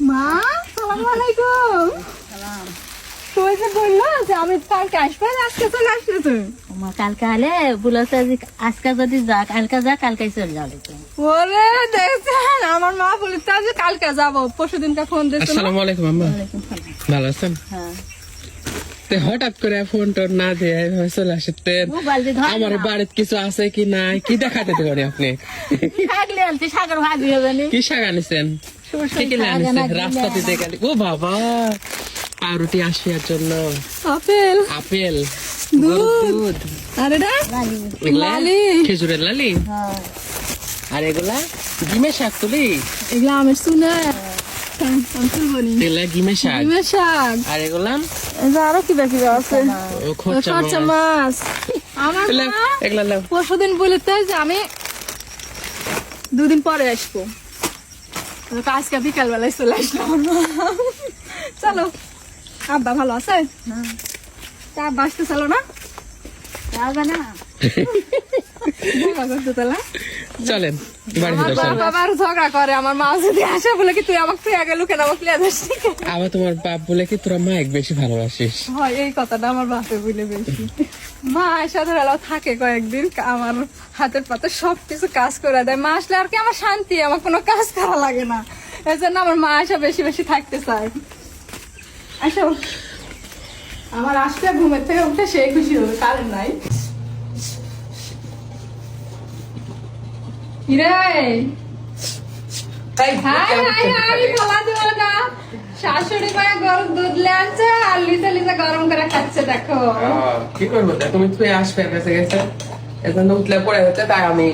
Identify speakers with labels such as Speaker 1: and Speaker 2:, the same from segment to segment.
Speaker 1: মা সালাম আলাইকুম। তুই যে বললো যে আমি কালকে আসবো, আজকে চলে আসলে তুমি?
Speaker 2: কালকে আলে বলেছে যে আজকে যদি যা কালকে যা কালকে চলে যাবে।
Speaker 1: ওরে দেখছেন, আমার মা বলেছে যে কালকে যাবো, পরশু দিনকে ফোন দিয়েছিল।
Speaker 3: আসসালামু আলাইকুম আম্মা, ভালো আছেন?
Speaker 2: হ্যাঁ
Speaker 3: তো হঠাৎ করে ফোন টোন না দিয়ে এভাবে চলে আসতেন। আমার বাড়িতে কিছু আছে কি নাই কি দেখাতে পারি আপনি?
Speaker 2: থাকলে আনতে সাগর ভাবি হবে না।
Speaker 3: কি শাক আনিছেন? কি কি আনিছেন? রাস্তাতে দেখে ও বাবা, পাউরুটি আসিয়ার জন্য
Speaker 1: আপেল,
Speaker 3: আপেল,
Speaker 1: দুধ, আর এটা
Speaker 3: এগুলা
Speaker 1: লালি।
Speaker 3: খেজুরের লালি,
Speaker 2: হ্যাঁ
Speaker 3: আর এগুলা ডিমের শাক তুলি,
Speaker 1: এগুলা আমের চুনে, আমি তুলবনি।
Speaker 3: এগুলা ডিমের শাক,
Speaker 1: ডিমের শাক,
Speaker 3: আর এগুলা
Speaker 1: এই যে আরো কি বাকি আছে,
Speaker 3: খরচা
Speaker 1: খরচা মাছ। আমার মা
Speaker 3: এগুলা লাও।
Speaker 1: পরশুদিন বলেছে যে আমি 2 দিন পরে আসবো, তো আজকে বিকাল বেলায় চলে আসলাম। চলো, আব্বা ভালো আছে? তা আব্বা আসতে চলো না?
Speaker 2: যাবে না
Speaker 1: ঝগড়া করতে চলে।
Speaker 3: চলেন বাড়ি
Speaker 1: আমার
Speaker 3: ভিতর চলেন।
Speaker 1: বাবা আবার ঝগড়া করে, আমার মা যদি আসে বলে কি তুই আমাকে তুই আগে লুকে আমাকে লিয়ে যাস।
Speaker 3: আবার তোমার বাপ বলে কি তোরা মাইক বেশি ভালোবাসিস?
Speaker 1: হয়, এই কথাটা আমার বাপে বলে বেশি। মা আসা ধরালাও থাকে কয়েকদিন, আমার হাতের পাতে সবকিছু কাজ করে দেয়। মা আসলে আর কি আমার শান্তি, আমার কোনো কাজ করা লাগে না। এই জন্য আমার মা আসা বেশি বেশি থাকতে চায়। আসো, আমার আসতে ঘুমের থেকে উঠে সেই খুশি হবে, কারেন্ট নাই। কিরে শাশুড়ি মায়ের গরম দুধ লেনছে আর লিচে লিচে গরম করে খাচ্ছে, দেখো।
Speaker 3: কি করবো? তুমি তুই আসবে বেঁচে গেছে, এজন্য উঠলে পড়ে হচ্ছে, তাই আমি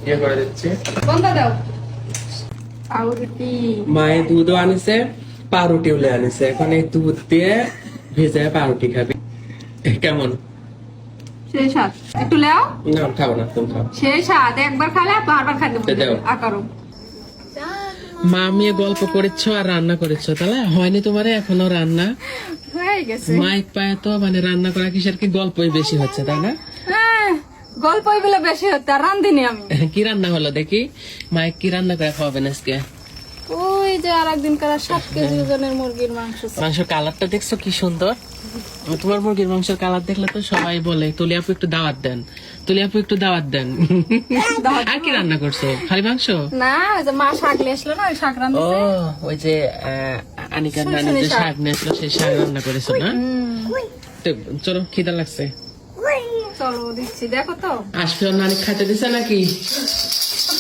Speaker 3: ইয়ে করে দিচ্ছি।
Speaker 1: বন্ধ দাও। পাউরুটি,
Speaker 3: মায়ে দুধও আনিছে, পাউরুটিও আনিছে। এখন এই দুধ দিয়ে ভেজে পাউরুটি খাবি। কেমন?
Speaker 1: সেই স্বাদ। একটু লেও।
Speaker 3: না খাবো না, তুমি খাও।
Speaker 1: সেই স্বাদ, একবার খালে বারবার খাইতে
Speaker 3: দে দাও।
Speaker 1: আকারো।
Speaker 3: মা মেয়ে গল্প করেছো আর রান্না করেছো, তাহলে হয়নি তোমারে এখনো রান্না?
Speaker 1: হয়ে গেছে।
Speaker 3: মাইক পায় তো মানে রান্না করা কিসের কি গল্পই বেশি হচ্ছে, তাই না?
Speaker 1: হ্যাঁ, গল্পই বলে বেশি হচ্ছে, আর রান্ধিনি আমি।
Speaker 3: কি রান্না হলো দেখি? মাইক কি রান্না করে খাওয়াবেন আজকে?
Speaker 1: ওই যে আর একদিন কারা 7 কেজি ওজনের মুরগির মাংস।
Speaker 3: মাংসের কালারটা দেখছো কি সুন্দর? তোমার মুরগির মাংসের কালার দেখলে তো সবাই বলে তুলি আপু একটু দাওয়াত দেন, তুলি আপু একটু দাওয়াত দেন। আর কি রান্না করছো? খালি মাংস?
Speaker 1: না, ওই যে মা শাক নিয়ে আসলো না, ওই শাক
Speaker 3: ও
Speaker 1: রান্ধিছে।
Speaker 3: ওই যে আনিকার নানি যে শাক নিয়ে আসলো, সেই শাক রান্না করেছো না? তো চলো, খিদা লাগছে,
Speaker 1: চলো দিচ্ছি, দেখো তো।
Speaker 3: আসবে ওর নানি খাইতে দিছে নাকি?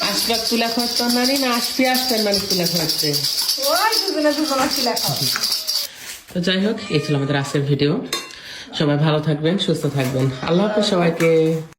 Speaker 3: আসবে তুলা খাওয়াচ্ছে ওর নানি, না আসবে আসবে নানি তুলা খাওয়াচ্ছে?
Speaker 1: ওই দুজনে দুজনে ছিল এখন।
Speaker 3: তো যাই হোক, এই ছিল আমাদের আজকের ভিডিও। সবাই ভালো থাকবেন, সুস্থ থাকবেন। আল্লাহ হাফেজ সবাইকে।